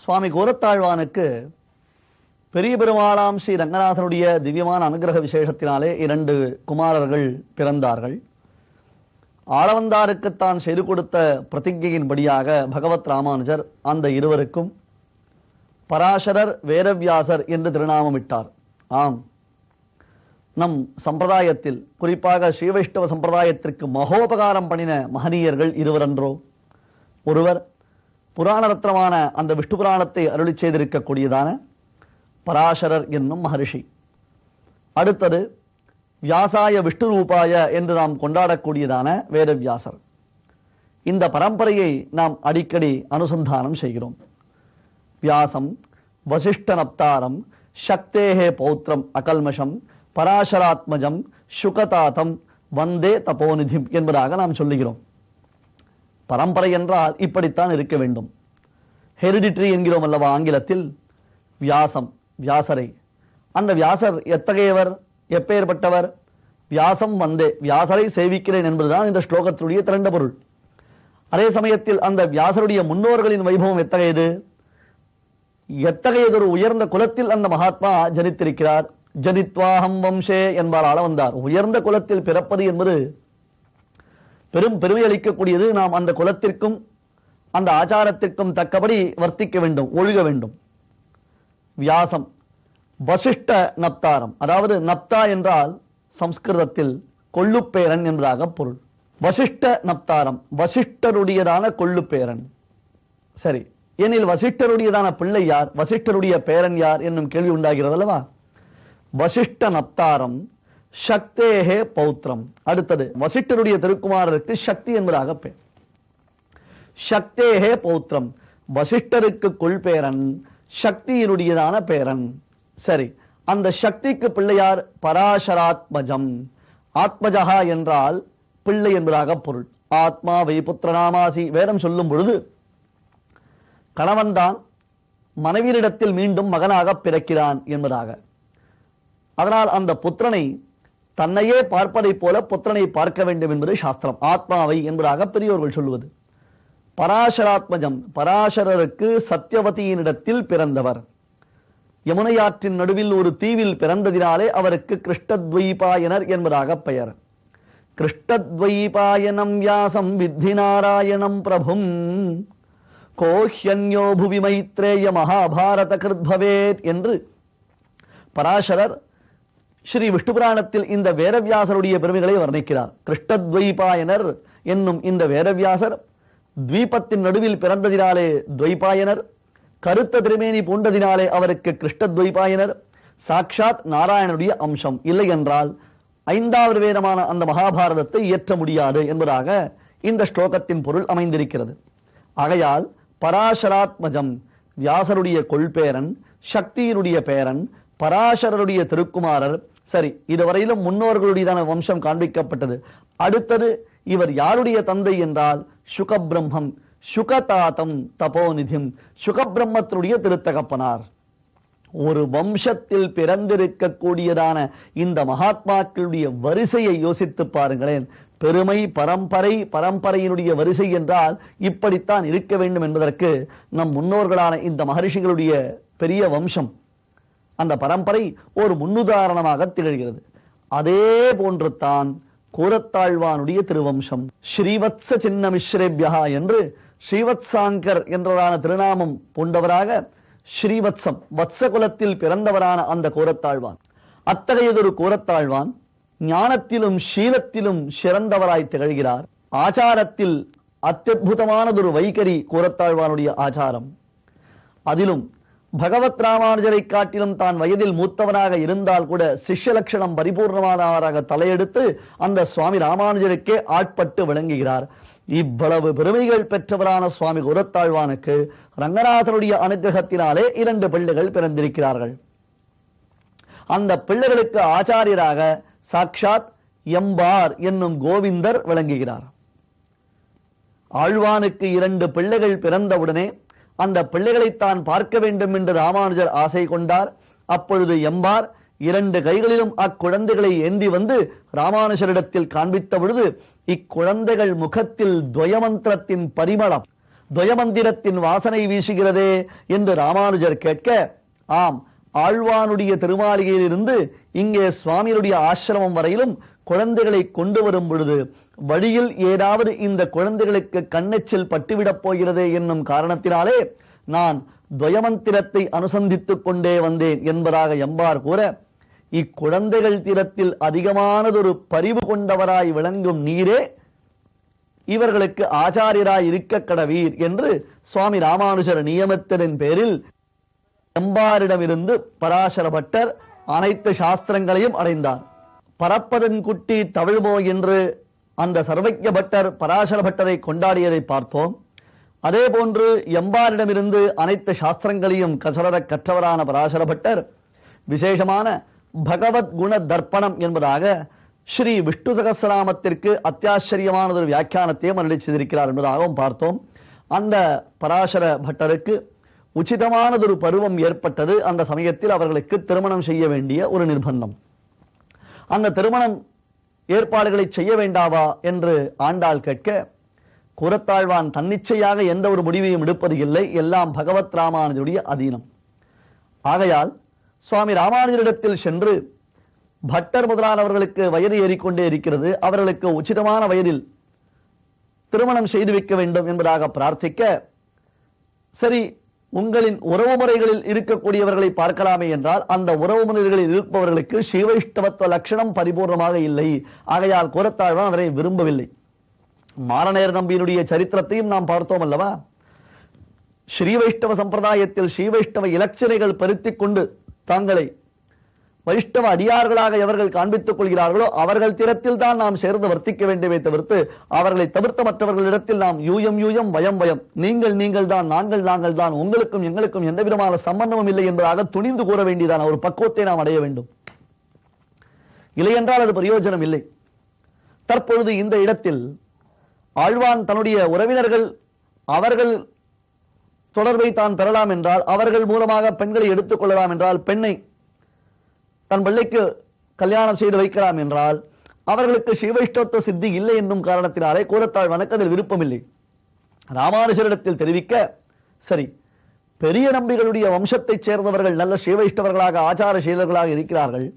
சுவாமி கோரத்தாழ்வானுக்கு பெரிய பெருமாளாம் ஸ்ரீ ரங்கநாதனுடைய திவ்யமான அனுகிரக விசேஷத்தினாலே 2 குமாரர்கள் பிறந்தார்கள். ஆளவந்தாருக்குத்தான் செய்து கொடுத்த பிரதிஜையின்படியாக பகவத் ராமானுஜர் அந்த இருவருக்கும் பராசரர் வேதவியாசர் என்று திருநாமமிட்டார். ஆம், நம் சம்பிரதாயத்தில் குறிப்பாக ஸ்ரீவைஷ்ணவ சம்பிரதாயத்திற்கு மகோபகாரம் பண்ணின மகனீயர்கள் இருவரன்றோ? ஒருவர் புராண ரத்னமான அந்த விஷ்ணு புராணத்தை அருளி செய்திருக்கக்கூடியதான பராசரர் என்னும் மகரிஷி. அடுத்தது வியாசாய விஷ்ணு ரூபாய என்று நாம் கொண்டாடக்கூடியதான வேதவியாசர். இந்த பரம்பரையை நாம் அடிக்கடி அனுசந்தானம் செய்கிறோம். வியாசம் வசிஷ்ட நப்தாரம் சக்தேஹே பௌத்திரம் அகல்மஷம் பராசராத்மஜம் சுகதாதம் வந்தே தபோநிதிம் என்பதாக நாம் சொல்லுகிறோம். பரம்பரை என்றால் இப்படித்தான் இருக்க வேண்டும். ஹெரிடிட்ரி என்கிறோம் அல்லவா ஆங்கிலத்தில். வியாசம், வியாசரை. அந்த வியாசர் எத்தகையவர், எப்பேற்பட்டவர்? வியாசம் வந்தே, வியாசரை சேவிக்கிறேன் என்பதுதான் இந்த ஸ்லோகத்துடைய திரண்ட பொருள். அதே சமயத்தில் அந்த வியாசருடைய முன்னோர்களின் வைபவம் எத்தகையது? எத்தகையதொரு உயர்ந்த குலத்தில் அந்த மகாத்மா ஜனித்திருக்கிறார். ஜனித்வாஹம் வம்சே என்பார் ஆளவந்தார். உயர்ந்த குலத்தில் பிறப்பது என்பது பெரும் பெருமை அளிக்கக்கூடியது. நாம் அந்த குலத்திற்கும் அந்த ஆச்சாரத்திற்கும் தக்கபடி வர்த்திக்க வேண்டும், ஒழுக வேண்டும். வியாசம் வசிஷ்ட நப்தாரம், அதாவது நப்தா என்றால் சம்ஸ்கிருதத்தில் கொள்ளுப்பேரன் என்பதாக பொருள். வசிஷ்ட நப்தாரம், வசிஷ்டருடையதான கொள்ளுப்பேரன். சரி, எனில் வசிஷ்டருடையதான பிள்ளை யார், வசிஷ்டருடைய பேரன் யார் என்னும் கேள்வி உண்டாகிறது அல்லவா? வசிஷ்ட நப்தாரம் சக்தேஹே பௌத்திரம். அடுத்தது வசிஷ்டருடைய திருக்குமாரருக்கு சக்தி என்பதாக பேர். சக்தேஹே பௌத்திரம், வசிஷ்டருக்கு கொள்பேரன், சக்தியினுடையதான பேரன். சரி, அந்த சக்திக்கு பிள்ளையார் பராசராத்மஜம். ஆத்மஜகா என்றால் பிள்ளை என்பதாக பொருள். ஆத்மா வை புத்திரநாமாசி. வேதம் சொல்லும் பொழுது கணவன்தான் மனைவியிடத்தில் மீண்டும் மகனாக பிறக்கிறான் என்பதாக. அதனால் அந்த புத்திரனை தன்னையே பார்ப்பதைப் போல புத்திரனை பார்க்க வேண்டும் என்பது சாஸ்திரம். ஆத்மாவை என்பதாக பெரியோர்கள் சொல்லுவது. பராசராத்மஜம், பராசரருக்கு சத்தியவதியினிடத்தில் பிறந்தவர். யமுனையாற்றின் நடுவில் ஒரு தீவில் பிறந்ததினாலே அவருக்கு கிருஷ்ணத்வைபாயனர் என்பதாக பெயர். கிருஷ்ணத்வைபாயனம் வியாசம் வித்தி நாராயணம் பிரபும் கோஹ்யன்யோ புவி மைத்ரேய மகாபாரத கிருத்பவேத் என்று பராசரர் ஸ்ரீ விஷ்ணு புராணத்தில் இந்த வேதவியாசருடைய பெருமைகளை வர்ணிக்கிறார். கிருஷ்ணத்வைபாயனர் என்னும் இந்த வேதவியாசர் துவீபத்தின் நடுவில் பிறந்ததினாலே துவைபாயனர், கருத்த திருமேனி பூண்டதினாலே அவருக்கு கிருஷ்ணத்வைபாயனர். சாட்சாத் நாராயணனுடைய அம்சம். இல்லை என்றால் 5வது வேதமான அந்த மகாபாரதத்தை இயற்ற முடியாது என்பதாக இந்த ஸ்லோகத்தின் பொருள் அமைந்திருக்கிறது. ஆகையால் பராசராத்மஜம், வியாசருடைய கொள்பேரன், சக்தியினுடைய பேரன், பராசரருடைய திருக்குமாரர். சரி, இதுவரையிலும் முன்னோர்களுடையதான வம்சம் காண்பிக்கப்பட்டது. அடுத்தது இவர் யாருடைய தந்தை என்றால் சுகபிரம்மம், சுகதாத்தம் தபோநிதிம், சுகபிரம்மத்தினுடைய திருத்தகப்பனார். ஒரு வம்சத்தில் பிறந்திருக்கக்கூடியதான இந்த மகாத்மாக்களுடைய வரிசையை யோசித்து பாருங்களேன். பெருமை பரம்பரை, பரம்பரையினுடைய வரிசை என்றால் இப்படித்தான் இருக்க வேண்டும் என்பதற்கு நம் முன்னோர்களான இந்த மகரிஷிகளுடைய பெரிய வம்சம், அந்த பரம்பரை ஒரு முன்னுதாரணமாக திகழ்கிறது. அதே போன்று தான் கோரத்தாழ்வானுடைய திருவம்சம். ஸ்ரீவத்ச சின்ன மிஸ்ரேபியா என்று ஸ்ரீவத்சாங்கர் என்றதான திருநாமம் பூண்டவராக ஸ்ரீவத்சம், வத்ச குலத்தில் பிறந்தவரான அந்த கோரத்தாழ்வான். அத்தகையதொரு கோரத்தாழ்வான் ஞானத்திலும் சீலத்திலும் சிறந்தவராய் திகழ்கிறார். ஆச்சாரத்தில் அத்தியுதமானதொரு வைகரி கோரத்தாழ்வானுடைய ஆச்சாரம். அதிலும் பகவத் ராமானுஜரை காட்டிலும் தான் வயதில் மூத்தவனாக இருந்தால் கூட சிஷ்ய லட்சணம் பரிபூர்ணமானவராக தலையெடுத்து அந்த சுவாமி ராமானுஜருக்கே ஆட்பட்டு விளங்குகிறார். இவ்வளவு பெருமைகள் பெற்றவரான சுவாமி கோரத்தாழ்வானுக்கு ரங்கநாதனுடைய அனுகிரகத்தினாலே 2 பிள்ளைகள் பிறந்திருக்கிறார்கள். அந்த பிள்ளைகளுக்கு ஆச்சாரியராக சாட்சாத் எம்பார் என்னும் கோவிந்தர் விளங்குகிறார். ஆழ்வானுக்கு 2 பிள்ளைகள் பிறந்தவுடனே அந்த பிள்ளைகளை தான் பார்க்க வேண்டும் என்று ராமானுஜர் ஆசை கொண்டார். அப்பொழுது எம்பார் 2 கைகளிலும் அக்குழந்தைகளை ஏந்தி வந்து ராமானுஜரிடத்தில் காண்பித்த பொழுது இக்குழந்தைகள் முகத்தில் துவயமந்திரத்தின் பரிமளம், துவயமந்திரத்தின் வாசனை வீசுகிறதே என்று ராமானுஜர் கேட்க, ஆம், ஆழ்வானுடைய திருமாளிகையிலிருந்து இங்கே சுவாமியுடைய ஆசிரமம் வரையிலும் குழந்தைகளை கொண்டு வரும் பொழுது வழியில் ஏதாவது இந்த குழந்தைகளுக்கு கண்ணெச்சில் பட்டுவிடப் போகிறதே என்னும் காரணத்தினாலே நான் துவயமந்திரத்தை அனுசந்தித்துக் கொண்டே வந்தேன் என்பதாக எம்பார் கூற, இக்குழந்தைகள் திறத்தில் அதிகமானதொரு பரிவு கொண்டவராய் விளங்கும் நீரே இவர்களுக்கு ஆச்சாரியராய் இருக்க கடவீர் என்று சுவாமி ராமானுஜர் நியமத்தின் பேரில் எம்பாரிடமிருந்து பராசர பட்டர் அனைத்து சாஸ்திரங்களையும் அடைந்தார். பரப்பதன் குட்டி தவிழ்மோ என்று அந்த சர்வஜ பட்டர் பராசர பட்டரை கொண்டாடியதை பார்த்தோம். அதே போன்று எம்பாரிடமிருந்து அனைத்து சாஸ்திரங்களையும் கசரர கற்றவரான பராசர பட்டர் விசேஷமான பகவத் குண தர்ப்பணம் என்பதாக ஸ்ரீ விஷ்ணு சகஸ்ரநாமத்திற்கு அத்தியாச்சரியமான ஒரு வியாக்கியானத்தையும் அருளி செய்திருக்கிறார் என்பதாகவும் பார்த்தோம். அந்த பராசர பட்டருக்கு உச்சிதமானதொரு பருவம் ஏற்பட்டது. அந்த சமயத்தில் அவர்களுக்கு திருமணம் செய்ய வேண்டிய ஒரு நிர்பந்தம். அந்த திருமணம் ஏற்பாடுகளை செய்ய வேண்டாவா என்று ஆண்டாள் கேட்க, கூரத்தாழ்வான் தன்னிச்சையாக எந்த ஒரு முடிவையும் எடுப்பது இல்லை, எல்லாம் பகவத் ராமானுஜருடைய அதீனம். ஆகையால் சுவாமி ராமானுஜரிடத்தில் சென்று, பட்டர் முதலானவர்களுக்கு வயது ஏறிக்கொண்டே இருக்கிறது, அவர்களுக்கு உச்சிதமான வயதில் திருமணம் செய்து வைக்க வேண்டும் என்பதாக பிரார்த்திக்க, சரி, உங்களின் உறவு முறைகளில் இருக்கக்கூடியவர்களை பார்க்கலாமே என்றால் அந்த உறவு முறைகளில் இருப்பவர்களுக்கு ஸ்ரீவைஷ்ணவத்துவ லட்சணம் பரிபூர்ணமாக இல்லை. ஆகையால் கூரத்தாழ்வான் அதனை விரும்பவில்லை. மாரநேர நம்பியினுடைய சரித்திரத்தையும் நாம் பார்த்தோம் அல்லவா? ஸ்ரீவைஷ்ணவ சம்பிரதாயத்தில் ஸ்ரீவைஷ்ணவ இலட்சணைகள் பருத்திக் கொண்டு தாங்களை வைஷ்ணவ அடியார்களாக எவர்கள் காண்பித்துக் கொள்கிறார்களோ அவர்கள் திறத்தில் தான் நாம் சேர்ந்து வர்த்திக்க வேண்டுமே தவிர்த்து அவர்களை தவிர்த்த மற்றவர்களிடத்தில் நாம் யூயம் யூயம் வயம் வயம், நீங்கள் நீங்கள் தான், நாங்கள் நாங்கள் தான், உங்களுக்கும் எங்களுக்கும் எந்த விதமான சம்பந்தமும் இல்லை என்பதாக துணிந்து கூற வேண்டியதான ஒரு பக்குவத்தை நாம் அடைய வேண்டும். இல்லையென்றால் அது பிரயோஜனம் இல்லை. தற்பொழுது இந்த இடத்தில் ஆழ்வான் தன்னுடைய உறவினர்கள் அவர்கள் தொடர்பை தான் பெறலாம் என்றால், அவர்கள் மூலமாக பெண்களை எடுத்துக் கொள்ளலாம் என்றால், பெண்ணை தன் பிள்ளைக்கு கல்யாணம் செய்து வைக்கலாம் என்றால், அவர்களுக்கு ஸ்ரீவைஷ்ணவத்துவ சித்தி இல்லை என்னும் காரணத்தினாலே கூரத்தாழ்வானுக்கு அதில் விருப்பமில்லை. ராமானுஜரிடத்தில் தெரிவிக்க, சரி, பெரிய நம்பிகளுடைய வம்சத்தைச் சேர்ந்தவர்கள் நல்ல ஸ்ரீவைஷ்ணவர்களாக ஆச்சாரசீலர்களாக இருக்கிறார்கள்.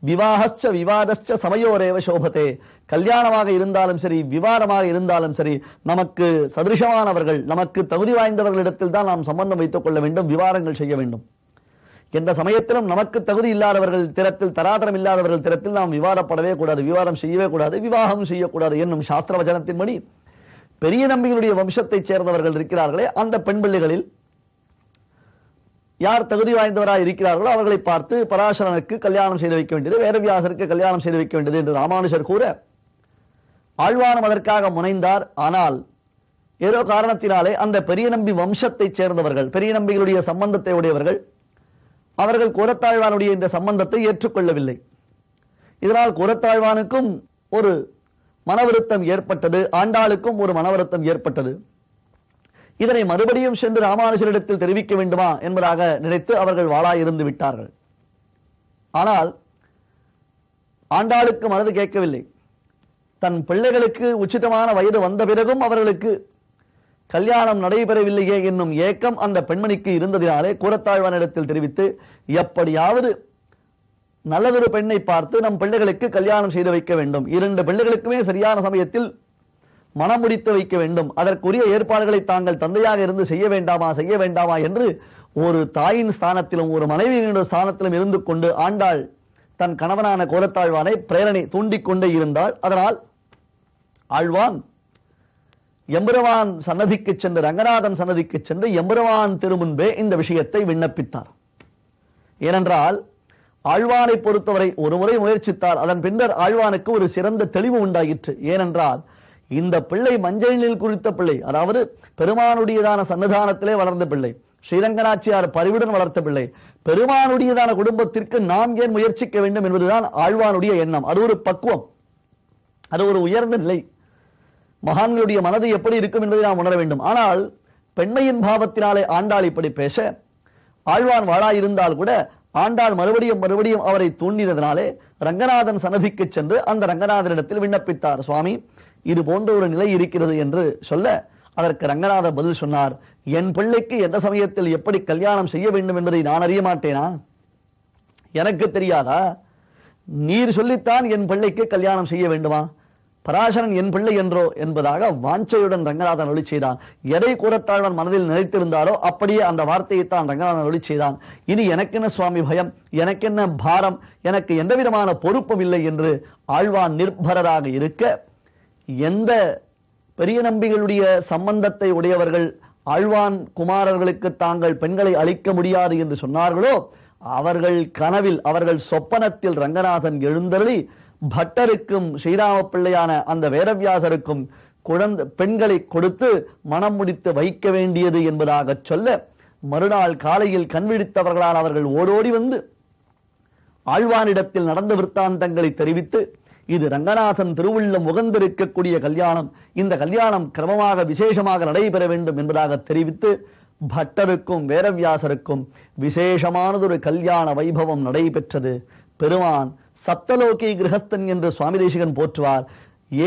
விவாஹச்ச விவாதச்ச சமயோரேவ சோபதே, கல்யாணமாக இருந்தாலும் சரி விவாதமாக இருந்தாலும் சரி நமக்கு சதிருஷமானவர்கள், நமக்கு தகுதி வாய்ந்தவர்களிடத்தில் தான் நாம் சம்பந்தம் வைத்துக் கொள்ள வேண்டும், விவாதங்கள் செய்ய வேண்டும். எந்த சமயத்திலும் நமக்கு தகுதி இல்லாதவர்கள் திறத்தில், தராதரம் இல்லாதவர்கள் திறத்தில் நாம் விவாதப்படவே கூடாது, விவாதம் செய்யவே கூடாது, விவாகம் செய்யக்கூடாது என்னும் சாஸ்திர வச்சனத்தின்படி பெரிய நம்பிகளுடைய வம்சத்தைச் சேர்ந்தவர்கள் இருக்கிறார்களே, அந்த பெண் பிள்ளைகளில் யார் தகுதி வாய்ந்தவராக இருக்கிறார்களோ அவர்களை பார்த்து பராசரனுக்கு கல்யாணம் செய்து வைக்க வேண்டியது, வேதவியாசருக்கு கல்யாணம் செய்து வைக்க வேண்டியது என்று ராமானுஜர் கூற, ஆழ்வானும் அதற்காக முனைந்தார். ஆனால் ஏதோ காரணத்தினாலே அந்த பெரிய நம்பி வம்சத்தைச் சேர்ந்தவர்கள், பெரிய நம்பிகளுடைய சம்பந்தத்தை உடையவர்கள், அவர்கள் கூரத்தாழ்வானுடைய இந்த சம்பந்தத்தை ஏற்றுக்கொள்ளவில்லை. இதனால் கூரத்தாழ்வானுக்கும் ஒரு மனவருத்தம் ஏற்பட்டது, ஆண்டாளுக்கும் ஒரு மனவருத்தம் ஏற்பட்டது. இதனை மறுபடியும் சென்று ராமானுஜரிடத்தில் தெரிவிக்க வேண்டுமா என்பதாக நினைத்து அவர்கள் வாளாயிருந்து விட்டார்கள். ஆனால் ஆண்டாளுக்கு மனது கேட்கவில்லை. தன் பிள்ளைகளுக்கு உச்சிதமான வயது வந்த பிறகும் அவர்களுக்கு கல்யாணம் நடைபெறவில்லையே என்னும் ஏக்கம் அந்த பெண்மணிக்கு இருந்ததினாலே கூரத்தாழ்வானிடத்தில் தெரிவித்து, எப்படியாவது நல்லதொரு பெண்ணை பார்த்து நம் பிள்ளைகளுக்கு கல்யாணம் செய்து வைக்க வேண்டும், 2 பிள்ளைகளுக்குமே சரியான சமயத்தில் மனம் முடித்து வைக்க வேண்டும், அதற்குரிய ஏற்பாடுகளை தாங்கள் தந்தையாக இருந்து செய்ய வேண்டாமா என்று ஒரு தாயின் ஸ்தானத்திலும் ஒரு மனைவியினுடைய ஸ்தானத்திலும் இருந்து கொண்டு ஆண்டாள் தன் கணவனான கூரத்தாழ்வானை பிரேரணை தூண்டிக்கொண்டே இருந்தாள். அதனால் ஆழ்வான் எம்பெருமான் சன்னதிக்கு சென்று, ரங்கநாதன் சன்னதிக்கு சென்று எம்பெருமான் திருமுன்பே இந்த விஷயத்தை விண்ணப்பித்தார். ஏனென்றால் ஆழ்வானை பொறுத்தவரை ஒரு முறை முயற்சித்தார், அதன் பின்னர் ஆழ்வானுக்கு ஒரு சிறந்த தெளிவு உண்டாயிற்று. ஏனென்றால் இந்த பிள்ளை மஞ்சளில் குறித்த பிள்ளை, அதாவது பெருமானுடையதான சன்னிதானத்திலே வளர்ந்த பிள்ளை, ஸ்ரீரங்கநாச்சியார் பரிவுடன் வளர்த்த பிள்ளை, பெருமானுடையதான குடும்பத்திற்கு நாம் ஏன் முயற்சிக்க வேண்டும் என்பதுதான் ஆழ்வானுடைய எண்ணம். அது ஒரு பக்குவம், அது ஒரு உயர்ந்த நிலை. மகான்களுடைய மனது எப்படி இருக்கும் என்பதை நாம் உணர வேண்டும். ஆனால் பெண்மையின் பாவத்தினாலே ஆண்டாள் இப்படி பேச, ஆழ்வான் வாழாயிருந்தால் கூட ஆண்டாள் மறுபடியும் அவரை தூண்டினதினாலே ரங்கநாதன் சன்னதிக்கு சென்று அந்த ரங்கநாதனிடத்தில் விண்ணப்பித்தார். சுவாமி, இது போன்ற ஒரு நிலை இருக்கிறது என்று சொல்ல, அதற்கு ரங்கநாதர் பதில் சொன்னார், என் பிள்ளைக்கு எந்த சமயத்தில் எப்படி கல்யாணம் செய்ய வேண்டும் என்பதை நான் அறிய மாட்டேனா? எனக்கு தெரியாதா? நீர் சொல்லித்தான் என் பிள்ளைக்கு கல்யாணம் செய்ய வேண்டுமா? பராசரன் என் பிள்ளை என்றோ என்பதாக வாஞ்சையுடன் ரங்கநாதன் ஒளி செய்தான். எதை கூறத்தாழ்வன் மனதில் நினைத்திருந்தாரோ அப்படியே அந்த வார்த்தையைத்தான் ரங்கநாதன் ஒளி செய்தான். இனி எனக்கென்ன சுவாமி பயம், எனக்கென்ன பாரம், எனக்கு எந்த விதமான பொறுப்பும் இல்லை என்று ஆழ்வான் நிர்பரராக இருக்க, எந்த பெரிய நம்பிகளுடைய சம்பந்தத்தை உடையவர்கள் ஆழ்வான் குமாரர்களுக்கு தாங்கள் பெண்களை அளிக்க முடியாது என்று சொன்னார்களோ, அவர்கள் கனவில், அவர்கள் சொப்பனத்தில் ரங்கநாதன் எழுந்தருளி பட்டருக்கும் ஸ்ரீராம பிள்ளையான அந்த வேதவியாசருக்கும் குழந்தை பெண்களை கொடுத்து மனம் முடித்து வைக்க வேண்டியது என்பதாக சொல்ல, மறுநாள் காலையில் கண்விழித்தவர்களால் அவர்கள் ஓடோடி வந்து ஆழ்வானிடத்தில் நடந்த விற்த்தாந்தங்களை தெரிவித்து, இது ரங்கநாதன் திருவுள்ளம் உகந்திருக்கக்கூடிய கல்யாணம், இந்த கல்யாணம் கிரமமாக விசேஷமாக நடைபெற வேண்டும் என்பதாக தெரிவித்து, பட்டருக்கும் வேதவியாசருக்கும் விசேஷமானதொரு கல்யாண வைபவம் நடைபெற்றது. பெருமான் சப்தலோகி கிரகஸ்தன் என்று சுவாமி தேசிகன் போற்றுவார்.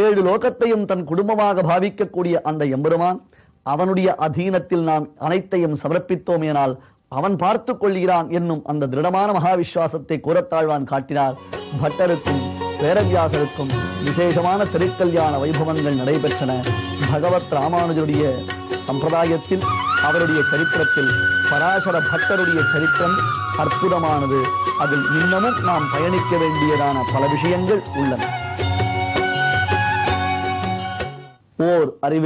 7 லோகத்தையும் தன் குடும்பமாக பாவிக்கக்கூடிய அந்த எம்பெருமான், அவனுடைய அதீனத்தில் நாம் அனைத்தையும் சமர்ப்பித்தோமேனால் அவன் பார்த்துக் கொள்கிறான் என்னும் அந்த திருடமான மகாவிஸ்வாசத்தை கூறத்தாழ்வான் காட்டினார். பட்டருக்கும் வேதவியாசருக்கும் விசேஷமான திருக்கல்யாண வைபவங்கள் நடைபெற்றன. பகவத் ராமானுஜருடைய சம்பிரதாயத்தில், அவருடைய சரித்திரத்தில் பராசர பக்தருடைய சரித்திரம் அற்புதமானது. அதில் இன்னமும் நாம் பயணிக்க வேண்டியதான பல விஷயங்கள் உள்ளன. ஓர் அறிவு